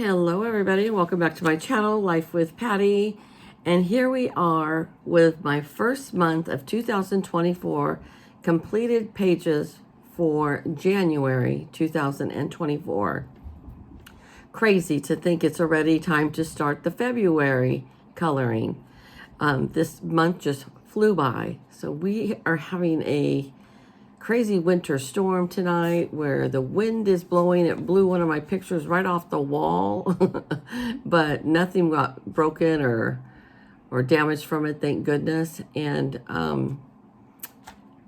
Hello everybody, welcome back to my channel, Life with Patty. And here we are with my first month of 2024 completed pages for January 2024. Crazy to think it's already time to start the February coloring. This month just flew by. So we are having a crazy winter storm tonight where the wind is blowing. It blew one of my pictures right off the wall, but nothing got broken or damaged from it, thank goodness. And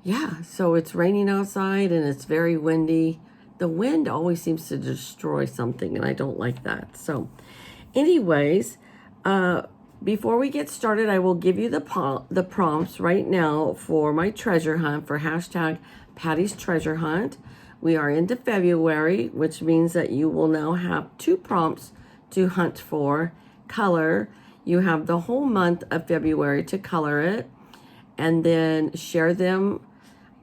yeah, so it's raining outside and it's very windy. The wind always seems to destroy something, and I don't like that. So anyways, before we get started, I will give you the prompts right now for my treasure hunt for hashtag Patty's Treasure Hunt. We are into February, which means that you will now have 2 prompts to hunt for. Color. You have the whole month of February to color it, and then share them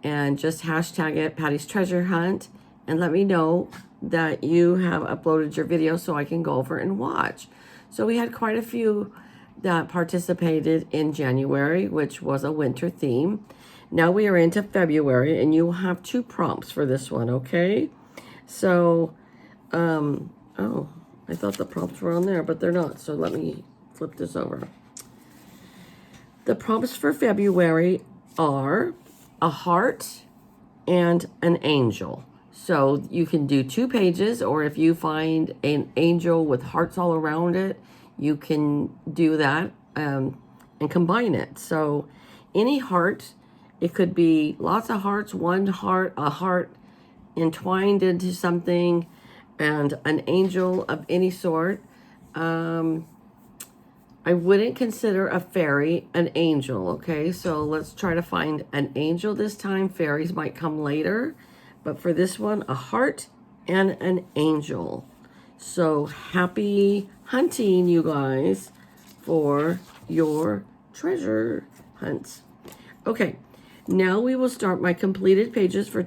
and just hashtag it Patty's Treasure Hunt and let me know that you have uploaded your video so I can go over and watch. So we had quite a few that participated in January, which was a winter theme. Now we are into February, and you will have 2 prompts for this one, okay? So, oh, I thought the prompts were on there, but they're not. So let me flip this over. The prompts for February are a heart and an angel. So you can do 2 pages, or if you find an angel with hearts all around it, you can do that and combine it. So any heart, it could be lots of hearts, one heart, a heart entwined into something, and an angel of any sort. I wouldn't consider a fairy an angel, okay? So let's try to find an angel this time. Fairies might come later. But for this one, a heart and an angel. So happy hunting, you guys, for your treasure hunts. Okay, now we will start my completed pages for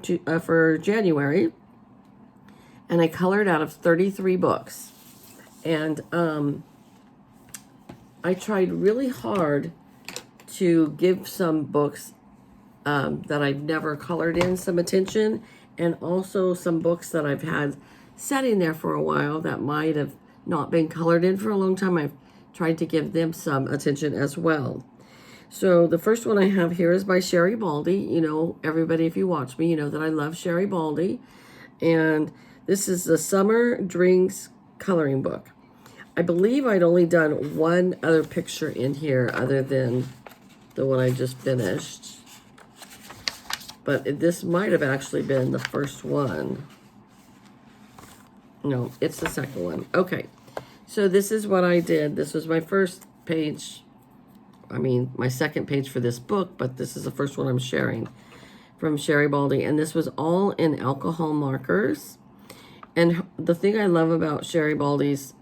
January. And I colored out of 33 books. And I tried really hard to give some books that I've never colored in some attention, and also some books that I've had sitting there for a while that might have not been colored in for a long time. I've tried to give them some attention as well. So the first one I have here is by Sherry Baldy. You know, everybody, if you watch me, you know that I love Sherry Baldy. And this is the Summer Drinks coloring book. I believe I'd only done one other picture in here other than the one I just finished. But this might have actually been the first one. No, it's the second one. Okay, so this is what I did. This was my first page. I mean, my second page for this book, but this is the first one I'm sharing from Sherry Baldy. And this was all in alcohol markers. And the thing I love about Sherry Baldy's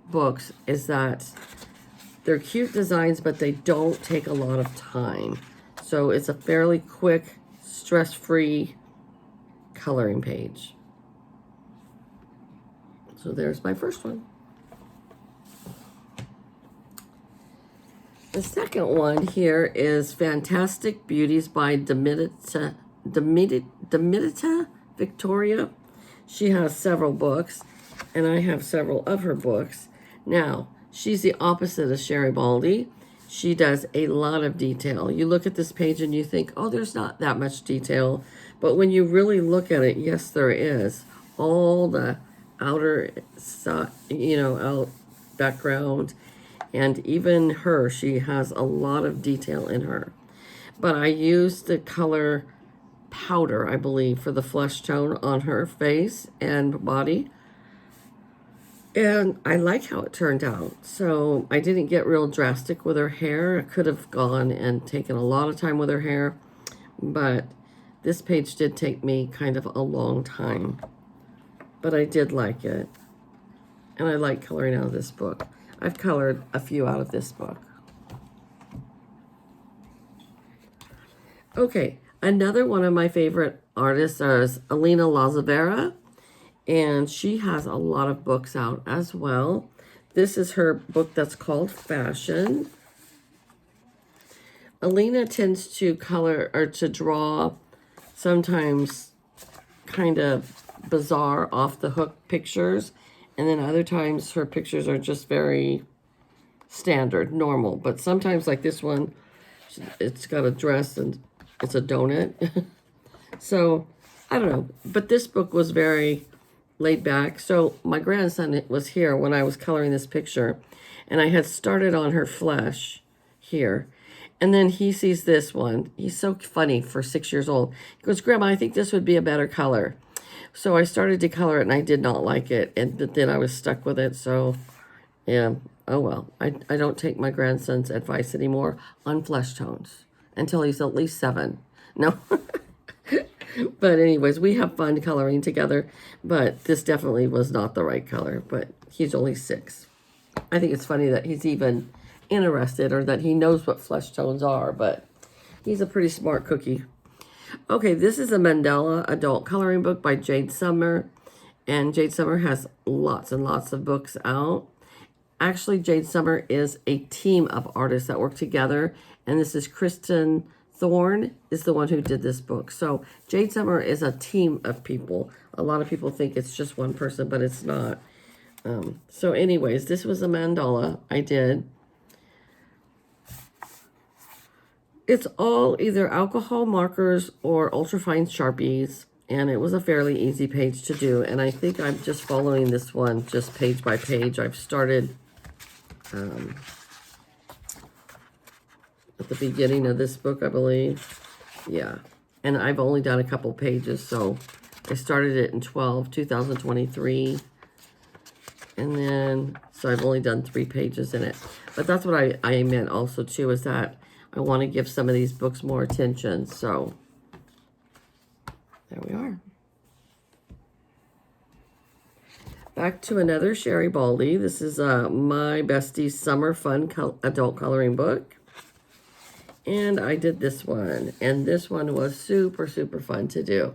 books is that they're cute designs, but they don't take a lot of time. So it's a fairly quick, stress-free coloring page. So there's my first one. The second one here is Fantastic Beauties by Demita Victoria. She has several books, and I have several of her books. Now, she's the opposite of Sherry Baldy. She does a lot of detail. You look at this page and you think, oh, there's not that much detail. But when you really look at it, yes, there is. All the outer side, out background. And even her, she has a lot of detail in her. But I used the color powder, I believe, for the flesh tone on her face and body. And I like how it turned out. So I didn't get real drastic with her hair. I could have gone and taken a lot of time with her hair. But this page did take me kind of a long time. But I did like it. And I like coloring out of this book. I've colored a few out of this book. Okay, another one of my favorite artists is Elena Lazavera. And she has a lot of books out as well. This is her book that's called Fashion. Alina tends to color or to draw sometimes kind of bizarre off the hook pictures, and then other times her pictures are just very standard, normal. But sometimes, like this one, it's got a dress and it's a donut. So I don't know, but this book was very laid back. So my grandson was here when I was coloring this picture, and I had started on her flesh here. And then he sees this one. He's so funny for 6 years old. He goes, Grandma, I think this would be a better color. So I started to color it, and I did not like it. And then I was stuck with it. So, yeah, oh well. I don't take my grandson's advice anymore on flesh tones until he's at least 7. No. But anyways, we have fun coloring together. But this definitely was not the right color. But he's only 6. I think it's funny that he's even interested or that he knows what flesh tones are, but he's a pretty smart cookie. Okay, this is a Mandala adult coloring book by Jade Summer, and Jade Summer has lots and lots of books out. Actually, Jade Summer is a team of artists that work together, and this is Kristen Thorne is the one who did this book. So Jade Summer is a team of people. A lot of people think it's just one person, but it's not. So anyways, this was a mandala I did. It's all either alcohol markers or ultrafine Sharpies, and it was a fairly easy page to do. And I think I'm just following this one just page by page. I've started at the beginning of this book, I believe. Yeah, and I've only done a couple pages, so I started it in 2023. And then, so I've only done 3 pages in it. But that's what I meant also, too, is that I want to give some of these books more attention. So, there we are. Back to another Sherry Baldy. This is My Bestie Summer Fun Adult Coloring Book. And I did this one. And this one was super, super fun to do.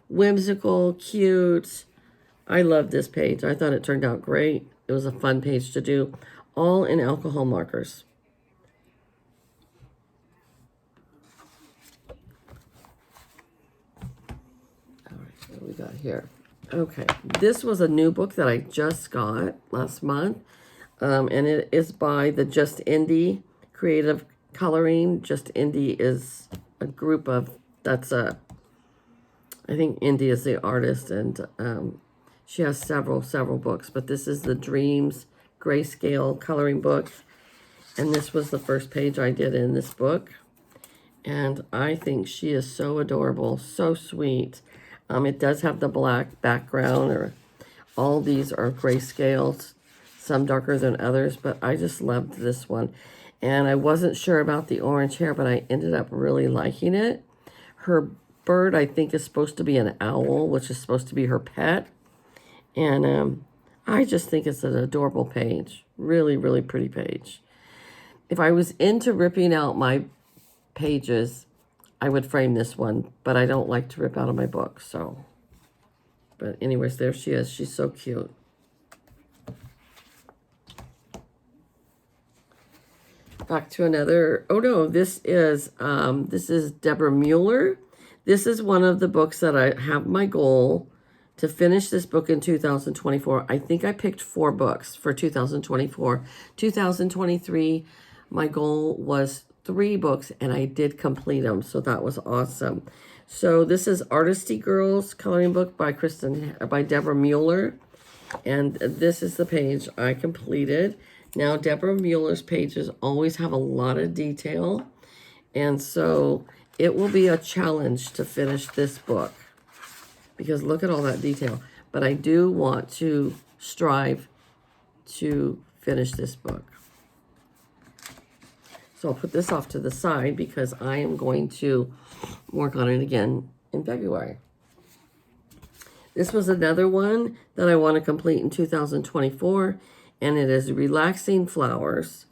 Whimsical, cute. I love this page. I thought it turned out great. It was a fun page to do. All in alcohol markers. All right, what do we got here? Okay, this was a new book that I just got last month. And it is by the Just Indie Creative Coloring. Just Indie is a group of, I think Indie is the artist, and she has several books, but this is the Dreams Grayscale coloring book. And this was the first page I did in this book. And I think she is so adorable, so sweet. It does have the black background, or all these are grayscales, some darker than others, but I just loved this one. And I wasn't sure about the orange hair, but I ended up really liking it. Her bird, I think, is supposed to be an owl, which is supposed to be her pet. And I just think it's an adorable page. Really, really pretty page. If I was into ripping out my pages, I would frame this one, but I don't like to rip out of my book, so. But anyways, there she is. She's so cute. Back to another, oh no, this is Deborah Mueller. This is one of the books that I have my goal to finish this book in 2024. I think I picked 4 books for 2024. 2023, my goal was 3 books, and I did complete them, so that was awesome. So this is Artisty Girls coloring book by Deborah Mueller, and this is the page I completed. Now, Deborah Mueller's pages always have a lot of detail, and so it will be a challenge to finish this book, because look at all that detail. But I do want to strive to finish this book. So I'll put this off to the side because I am going to work on it again in February. This was another one that I want to complete in 2024, and it is Relaxing Flowers.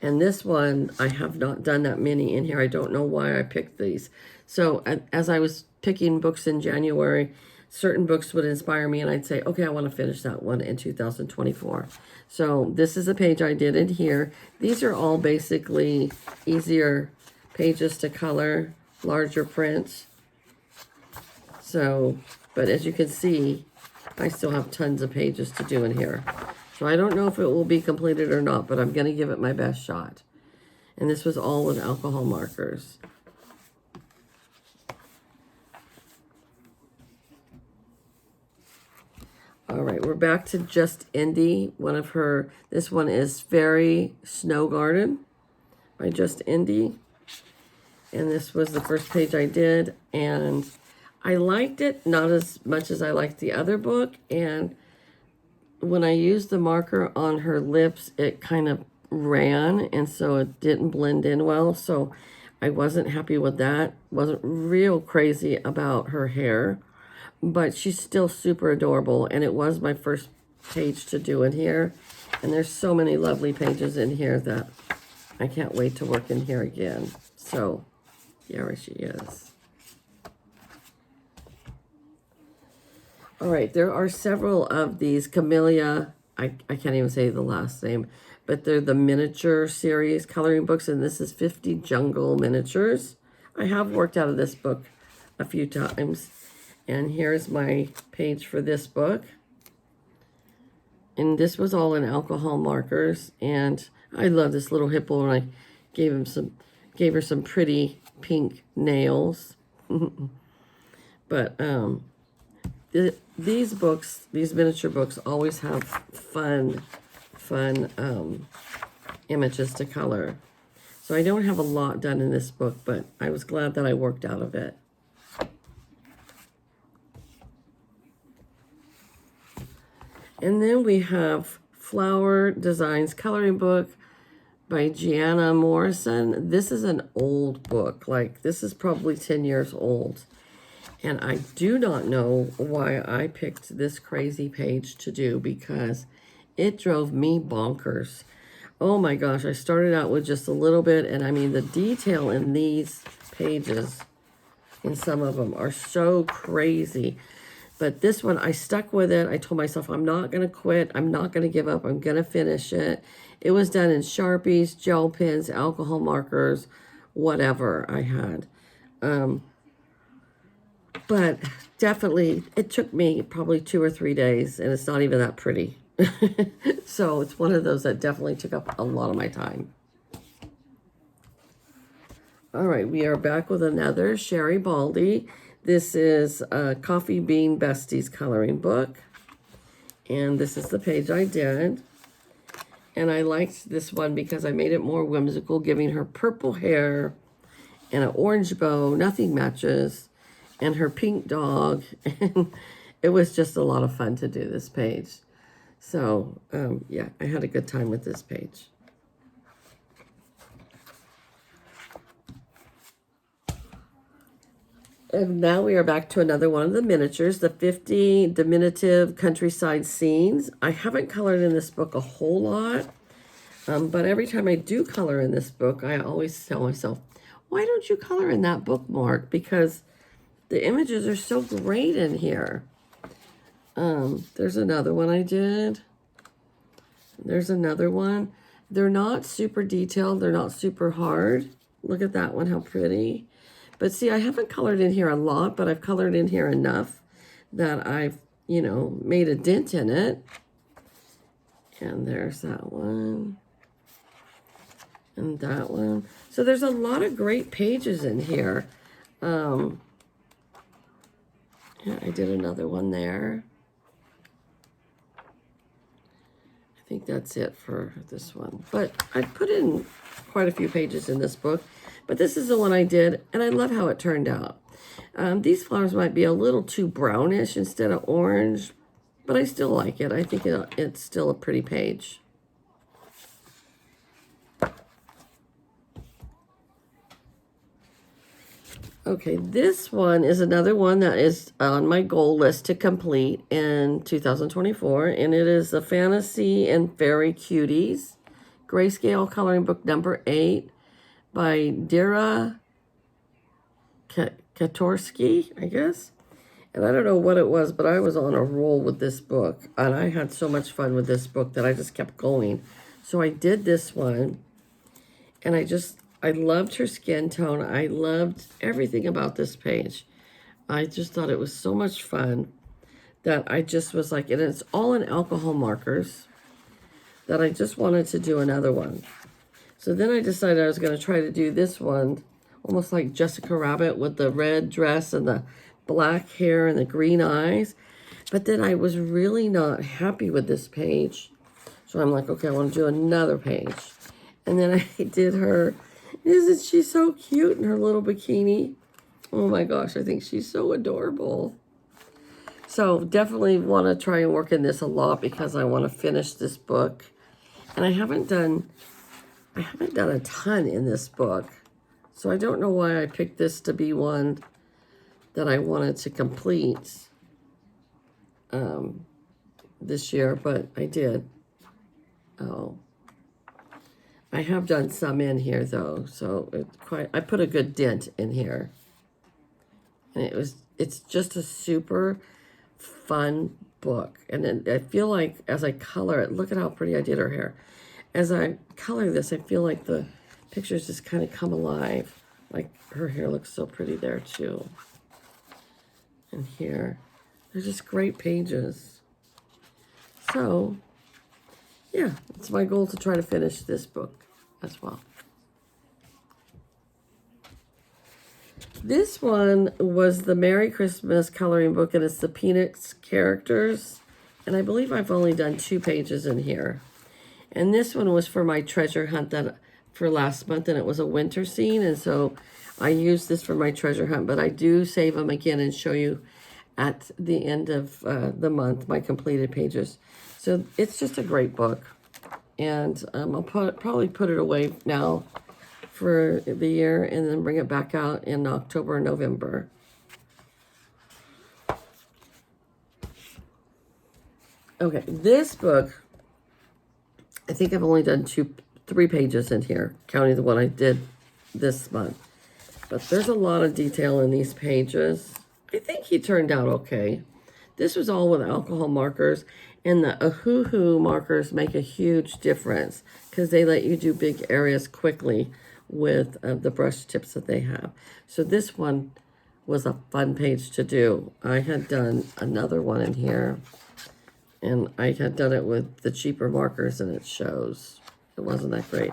And this one, I have not done that many in here. I don't know why I picked these. So as I was picking books in January, certain books would inspire me and I'd say, okay, I want to finish that one in 2024. So this is a page I did in here. These are all basically easier pages to color, larger prints. So, but as you can see, I still have tons of pages to do in here. So I don't know if it will be completed or not, but I'm going to give it my best shot. And this was all with alcohol markers. All right, we're back to Just Indie. This one is Fairy Snow Garden by Just Indie. And this was the first page I did. And I liked it, not as much as I liked the other book. And when I used the marker on her lips, it kind of ran. And so it didn't blend in well. So I wasn't happy with that. Wasn't real crazy about her hair. But she's still super adorable, and it was my first page to do in here. And there's so many lovely pages in here that I can't wait to work in here again. So, here she is. All right, there are several of these Camellia, I can't even say the last name, but they're the miniature series coloring books, and this is 50 Jungle Miniatures. I have worked out of this book a few times. And here's my page for this book. And this was all in alcohol markers. And I love this little hippo, and I gave her some pretty pink nails. But these books, these miniature books, always have fun images to color. So I don't have a lot done in this book, but I was glad that I worked out of it. And then we have Flower Designs Coloring Book by Gianna Morrison. This is an old book. Like, this is probably 10 years old. And I do not know why I picked this crazy page to do, because it drove me bonkers. Oh my gosh, I started out with just a little bit, and I mean, the detail in these pages, in some of them, are so crazy. But this one, I stuck with it. I told myself, I'm not going to quit. I'm not going to give up. I'm going to finish it. It was done in Sharpies, gel pens, alcohol markers, whatever I had. But definitely, it took me probably 2 or 3 days, and it's not even that pretty. So it's one of those that definitely took up a lot of my time. All right, we are back with another Sherry Baldy. This is a Coffee Bean Besties coloring book. And this is the page I did. And I liked this one because I made it more whimsical, giving her purple hair and an orange bow, nothing matches, and her pink dog. And it was just a lot of fun to do this page. So, yeah, I had a good time with this page. And now we are back to another one of the miniatures, the 50 Diminutive Countryside Scenes. I haven't colored in this book a whole lot, but every time I do color in this book, I always tell myself, why don't you color in that book, Mark? Because the images are so great in here. There's another one I did. There's another one. They're not super detailed. They're not super hard. Look at that one, how pretty. But see, I haven't colored in here a lot, but I've colored in here enough that I've, made a dent in it. And there's that one. And that one. So there's a lot of great pages in here. Yeah, I did another one there. I think that's it for this one. But I put in quite a few pages in this book. But this is the one I did, and I love how it turned out. These flowers might be a little too brownish instead of orange, but I still like it. I think it's still a pretty page. Okay, this one is another one that is on my goal list to complete in 2024, and it is the Fantasy and Fairy Cuties Grayscale Coloring Book number 8 by Dira Katorsky, I guess. And I don't know what it was, but I was on a roll with this book. And I had so much fun with this book that I just kept going. So I did this one. And I loved her skin tone. I loved everything about this page. I just thought it was so much fun that I just was like, and it's all in alcohol markers, that I just wanted to do another one. So then I decided I was going to try to do this one, almost like Jessica Rabbit with the red dress and the black hair and the green eyes. But then I was really not happy with this page. So I'm like, okay, I want to do another page. And then I did her. Isn't she so cute in her little bikini? Oh my gosh, I think she's so adorable. So definitely want to try and work in this a lot because I want to finish this book. And I haven't done a ton in this book. So I don't know why I picked this to be one that I wanted to complete this year, but I did. Oh, I have done some in here though, so I put a good dent in here. And it's just a super fun book. And then I feel like as I color it, look at how pretty I did her hair. As I color this, I feel like the pictures just kind of come alive. Like her hair looks so pretty there too. And here, they're just great pages. So, yeah, it's my goal to try to finish this book as well. This one was the Merry Christmas coloring book, and it's the Peanuts characters. And I believe I've only done 2 pages in here. And this one was for my treasure hunt for last month, and it was a winter scene. And so I used this for my treasure hunt, but I do save them again and show you at the end of the month my completed pages. So it's just a great book. And I'll probably put it away now for the year and then bring it back out in October and November. Okay, this book, I think I've only done 3 pages in here, counting the one I did this month. But there's a lot of detail in these pages. I think he turned out okay. This was all with alcohol markers, and the Ohuhu markers make a huge difference because they let you do big areas quickly with the brush tips that they have. So this one was a fun page to do. I had done another one in here, and I had done it with the cheaper markers, and it shows. It wasn't that great.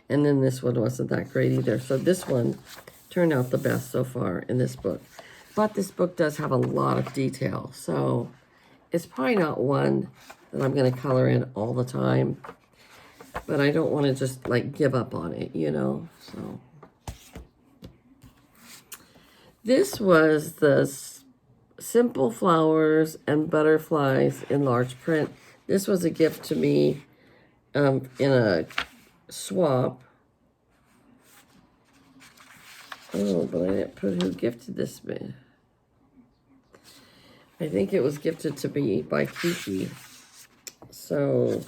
And then this one wasn't that great either. So this one turned out the best so far in this book. But this book does have a lot of detail. So it's probably not one that I'm going to color in all the time. But I don't want to just like give up on it, you know. So this was the Simple Flowers and Butterflies in large print. This was a gift to me in a swap. Oh, but I didn't put who gifted this me. I think it was gifted to me by Kiki. So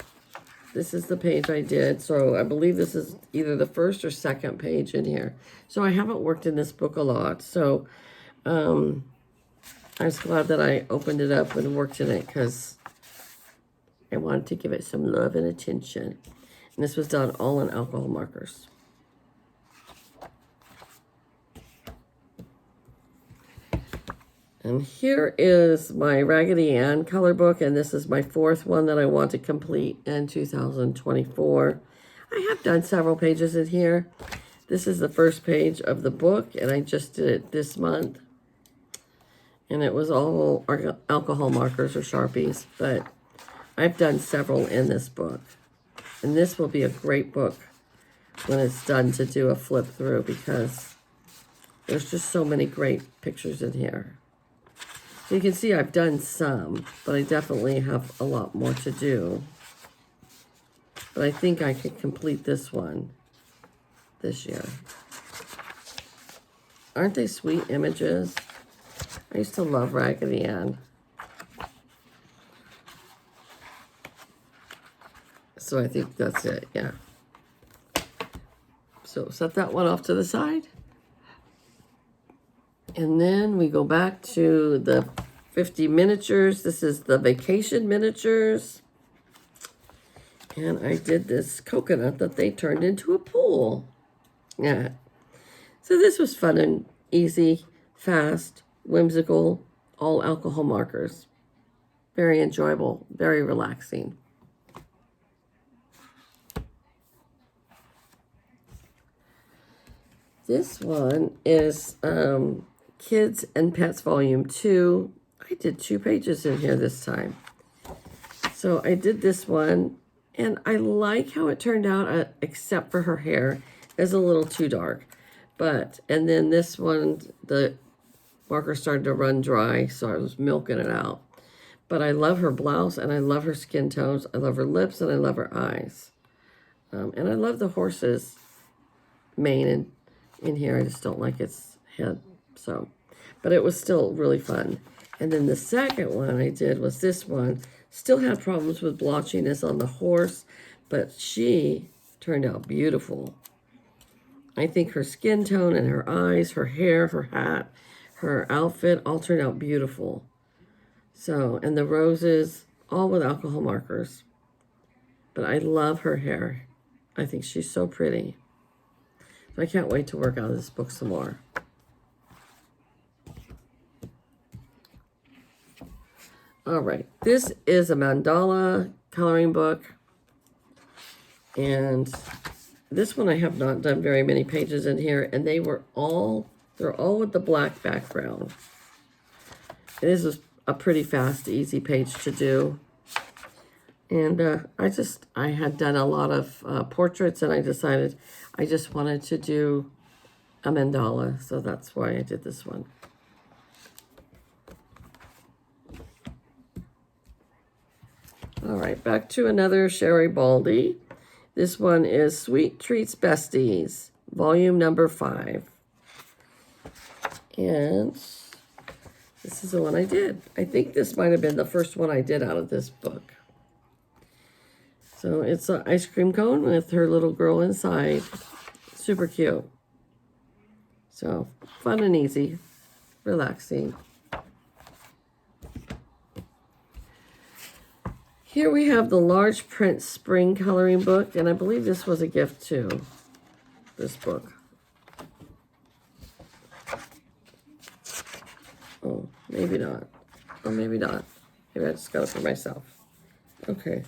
this is the page I did. So I believe this is either the first or second page in here. So I haven't worked in this book a lot. So I was glad that I opened it up and worked in it because I wanted to give it some love and attention. And this was done all in alcohol markers. And here is my Raggedy Ann color book, and this is my 4th one that I want to complete in 2024. I have done several pages in here. This is the first page of the book, and I just did it this month. And it was all alcohol markers or Sharpies, but I've done several in this book. And this will be a great book when it's done to do a flip through because there's just so many great pictures in here. So you can see I've done some, but I definitely have a lot more to do. But I think I could complete this one this year. Aren't they sweet images? I used to love Raggedy Ann. So I think that's it, yeah. So set that one off to the side. And then we go back to the 50 miniatures. This is the vacation miniatures. And I did this coconut that they turned into a pool. Yeah. So this was fun and easy, fast, whimsical, all alcohol markers. Very enjoyable, very relaxing. This one is Kids and Pets Volume 2. I did 2 pages in here this time. So I did this one, and I like how it turned out, except for her hair is a little too dark. And then this one, the marker started to run dry, so I was milking it out. But I love her blouse, and I love her skin tones. I love her lips, and I love her eyes. And I love the horse's mane in here. I just don't like its head. So, but it was still really fun. And then the second one I did was this one. Still had problems with blotchiness on the horse, but she turned out beautiful. I think her skin tone and her eyes, her hair, her hat, her outfit all turned out beautiful. So, and the roses, all with alcohol markers. But I love her hair. I think she's so pretty. I can't wait to work on this book some more. All right, this is a mandala coloring book. And this one I have not done very many pages in here, and they're all with the black background. And this is a pretty fast, easy page to do. And I had done a lot of portraits, and I decided I just wanted to do a mandala, so that's why I did this one. All right, back to another Sherry Baldy. This one is Sweet Treats Besties, volume number 5. And this is the one I did. I think this might have been the first one I did out of this book. So it's an ice cream cone with her little girl inside. Super cute. So fun and easy, relaxing. Here we have the large print spring coloring book, and I believe this was a gift too, this book. Oh, maybe not. Or maybe not. Maybe I just got it for myself. Okay.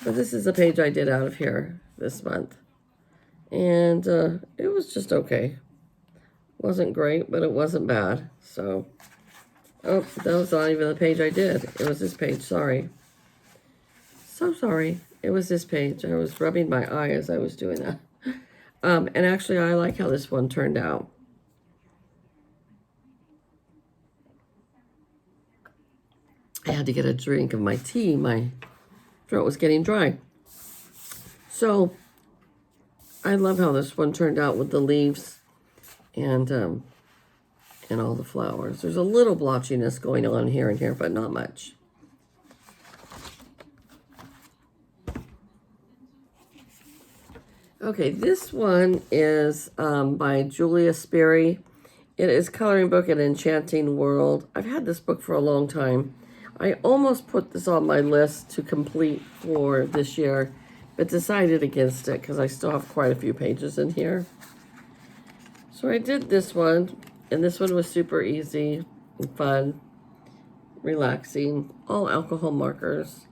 But this is a page I did out of here this month. And it was just okay. Wasn't great, but it wasn't bad. So, oh, that was not even the page I did. It was this page, sorry. So sorry. It was this page. I was rubbing my eye as I was doing that. And actually, I like how this one turned out. I had to get a drink of my tea. My throat was getting dry. So, I love how this one turned out with the leaves and all the flowers. There's a little blotchiness going on here and here, but not much. Okay, this one is by Julia Sperry. It is Coloring Book An Enchanting World. I've had this book for a long time. I almost put this on my list to complete for this year, but decided against it because I still have quite a few pages in here. So I did this one, and this one was super easy and fun, relaxing, all alcohol markers,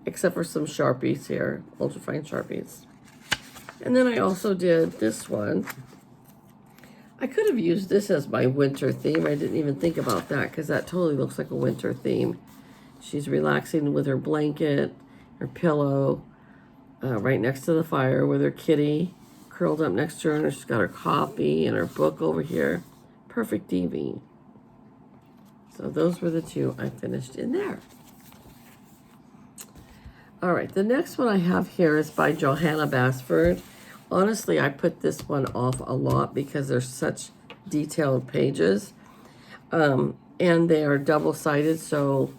except for some Sharpies here, ultrafine Sharpies. And then I also did this one. I could have used this as my winter theme. I didn't even think about that because that totally looks like a winter theme. She's relaxing with her blanket, her pillow, right next to the fire with her kitty curled up next to her, and she's got her coffee and her book over here. Perfect evening. So those were the 2 I finished in there. All right, the next one I have here is by Johanna Basford. Honestly, I put this one off a lot because they're such detailed pages. And they are double-sided, so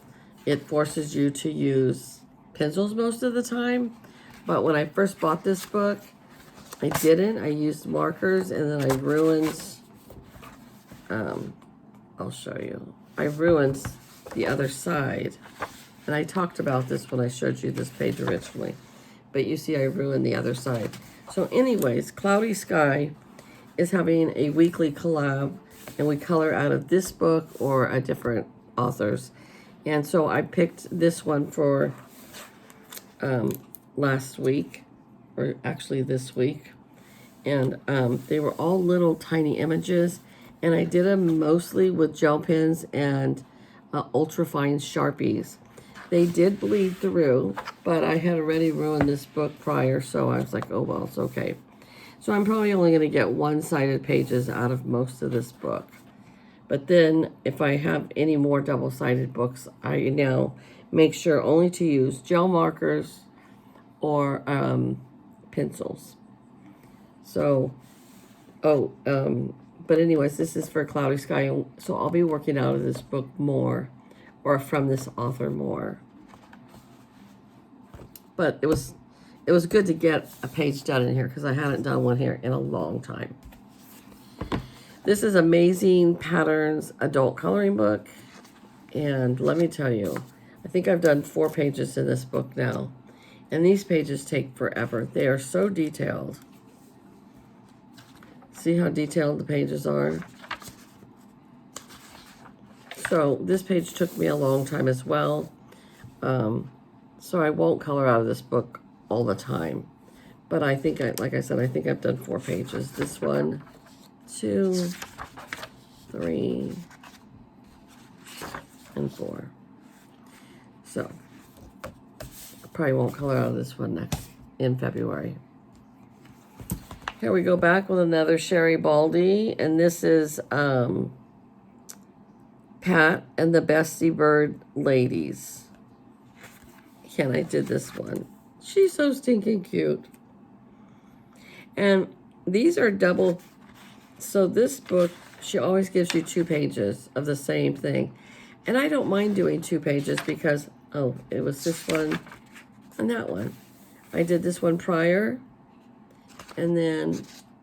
it forces you to use pencils most of the time. But when I first bought this book, I didn't. I used markers, and then I ruined, I'll show you. I ruined the other side. And I talked about this when I showed you this page originally. But you see I ruined the other side. So anyways, Cloudy Sky is having a weekly collab. And we color out of this book or a different author's. And so I picked this one for last week. Or actually this week. And they were all little tiny images. And I did them mostly with gel pens and ultrafine Sharpies. They did bleed through, but I had already ruined this book prior, so I was like, oh, well, it's okay. So I'm probably only going to get one-sided pages out of most of this book. But then if I have any more double-sided books, I now make sure only to use gel markers or pencils. So, but anyways, this is for Cloudy Sky, so I'll be working out of this book more, or from this author more. But it was good to get a page done in here because I hadn't done one here in a long time. This is Amazing Patterns adult coloring book, and let me tell you, I think I've done 4 pages in this book now, and these pages take forever. They are so detailed. See how detailed the pages are? So this page took me a long time as well. So I won't color out of this book all the time. But I think, like I said, I think I've done 4 pages. This one, 2, 3, and 4. So I probably won't color out of this one in February. Here we go back with another Sherry Baldy, and this is Pat and the Bestie Bird Ladies. And I did this one. She's so stinking cute. And these are double. So this book, she always gives you 2 pages of the same thing. And I don't mind doing 2 pages because, oh, it was this one and that one. I did this one prior. And then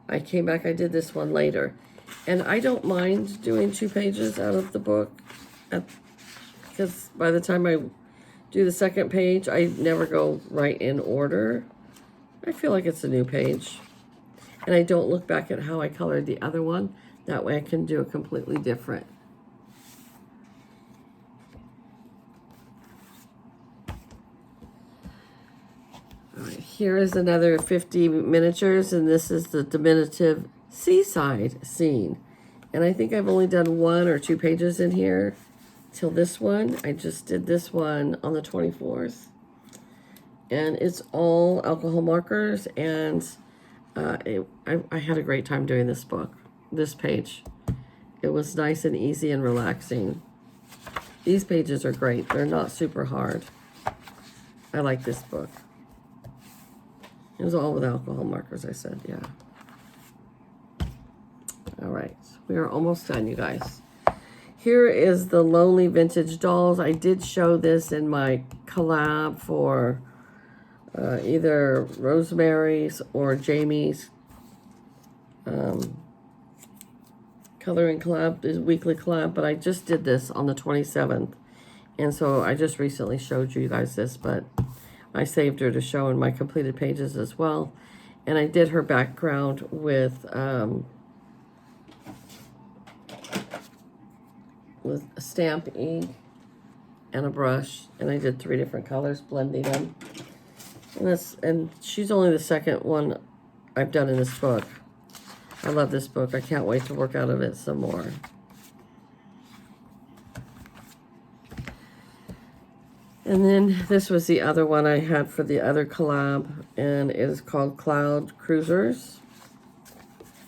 I came back, I did this one later. And I don't mind doing 2 pages out of the book. Because by the time I do the second page, I never go right in order. I feel like it's a new page. And I don't look back at how I colored the other one. That way I can do it completely different. All right, here is another 50 miniatures, and this is the diminutive seaside scene. And I think I've only done 1 or 2 pages in here till this one. I just did this one on the 24th. And it's all alcohol markers, and I had a great time doing this book, this page. It was nice and easy and relaxing. These pages are great. They're not super hard. I like this book. It was all with alcohol markers, I said, yeah. All right, we are almost done, you guys. Here is the Lonely Vintage Dolls. I did show this in my collab for either Rosemary's or Jamie's coloring collab, this weekly collab, but I just did this on the 27th. And so I just recently showed you guys this, but I saved her to show in my completed pages as well. And I did her background with a stamp ink and a brush. And I did 3 different colors, blending them. And she's only the second one I've done in this book. I love this book. I can't wait to work out of it some more. And then this was the other one I had for the other collab, and it is called Cloud Cruisers.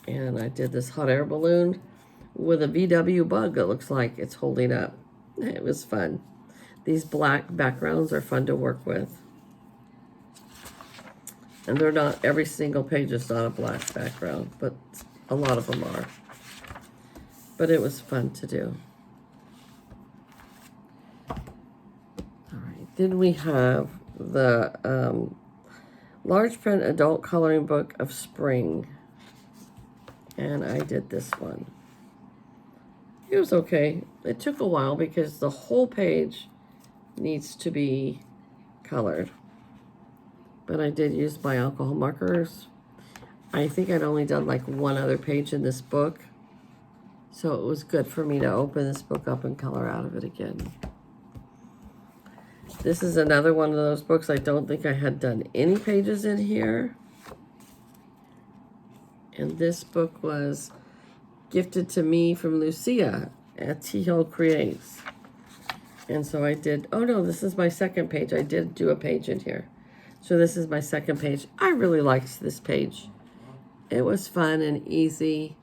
And I did this hot air balloon with a VW bug that looks like it's holding up. It was fun. These black backgrounds are fun to work with. And they're not, every single page is not a black background, but a lot of them are. But it was fun to do. Then we have the large print adult coloring book of spring. And I did this one. It was okay. It took a while because the whole page needs to be colored. But I did use my alcohol markers. I think I'd only done like one other page in this book. So it was good for me to open this book up and color out of it again. This is another one of those books I don't think I had done any pages in here. And this book was gifted to me from Lucia at T-Hill Creates. And so I did, oh no, this is my second page. I did do a page in here. So this is my second page. I really liked this page. It was fun and easy,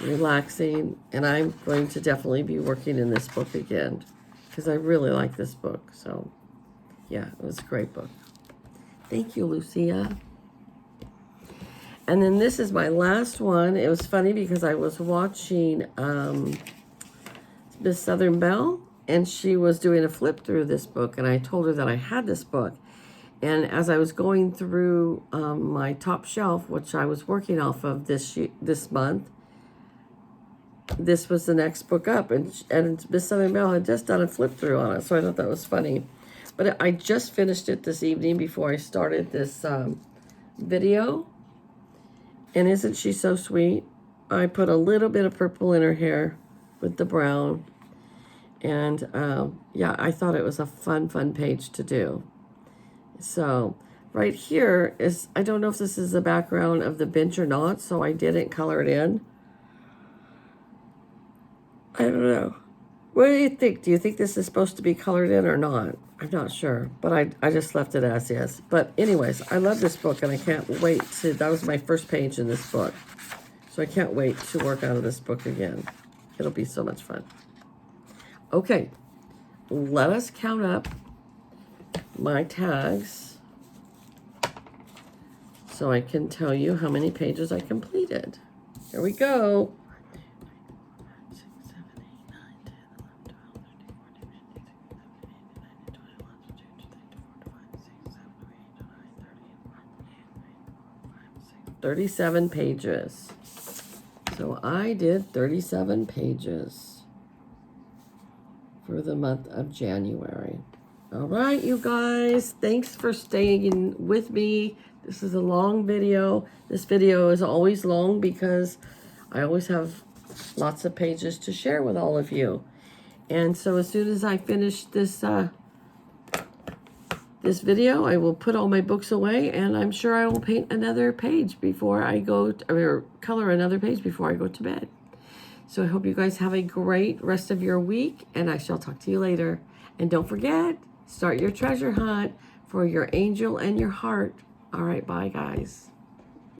relaxing, and I'm going to definitely be working in this book again because I really like this book. So yeah, it was a great book. Thank you, Lucia. And then this is my last one. It was funny because I was watching Miss Southern Belle, and she was doing a flip through this book, and I told her that I had this book. And as I was going through my top shelf, which I was working off of this month, this was the next book up, and Miss Southern Belle had just done a flip through on it, so I thought that was funny. But I just finished it this evening before I started this video. And isn't she so sweet? I put a little bit of purple in her hair with the brown. And yeah, I thought it was a fun page to do. So right here is, I don't know if this is the background of the bench or not, so I didn't color it in. I don't know. What do you think? Do you think this is supposed to be colored in or not? I'm not sure, but I just left it as is. But anyways, I love this book, and I can't wait to, that was my first page in this book. So I can't wait to work out of this book again. It'll be so much fun. Okay, let us count up my tags so I can tell you how many pages I completed. Here we go. 37 pages. So I did 37 pages for the month of January. All right, you guys, thanks for staying with me. This is a long video. This video is always long because I always have lots of pages to share with all of you. And so as soon as I finish this this video, I will put all my books away, and I'm sure I will paint another page before I go, or color another page before I go to bed. So I hope you guys have a great rest of your week, and I shall talk to you later. And don't forget, start your treasure hunt for your angel and your heart. All right, bye guys.